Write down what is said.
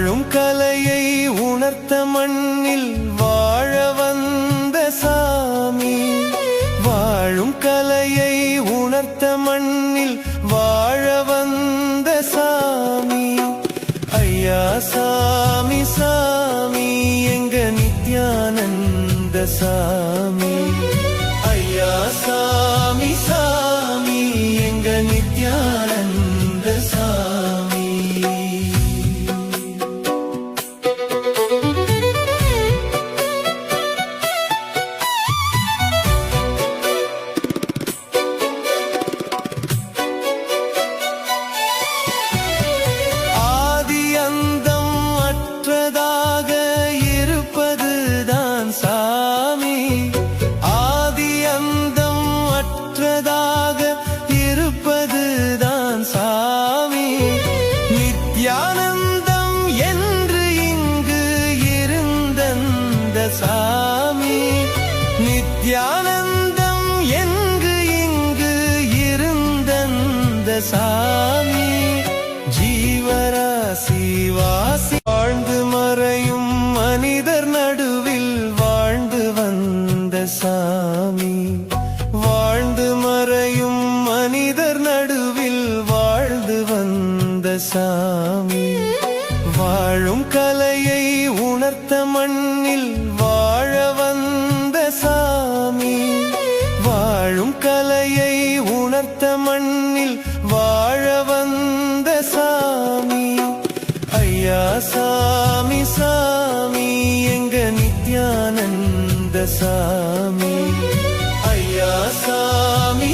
வாழும் கலையை உணர்த்த மண்ணில் வாழ வந்த சாமி. வாழும் கலையை உணர்த்த மண்ணில் வாழ வந்த சாமி. ஐயா சாமி சாமி எங்க நித்யானந்த சாமி. ஐயா சாமி சாமி எங்க நித்யானந்த சாமி. ஆதி அந்தம் அற்றதாக இருப்பதுதான் சாமி. ஆதி அந்தம் அற்றதாக இருப்பதுதான் சாமி. நித்யானந்தம் என்று இங்கு இருந்தந்த சாமி. நித்யானந்தம் எங்கு இங்கு இருந்தந்த சாமி. ஜீவராசி வாசி வாழ்ந்து மறையும் மனிதர் நடுவில் வாழ்ந்து வந்த சாமி. வாழ்ந்து மறையும் மனிதர் நடுவில் வாழ்ந்து வந்த சாமி. வாழும் கலையை உணர்த்த மண்ணில் வாழ வந்த சாமி. வாழும் கலையை உணர்த்த மண்ணில் வாழ வந்த சாமி. ஐயா சாமி சாமி எங்க நித்யானந்த சாமி. ஐயா சாமி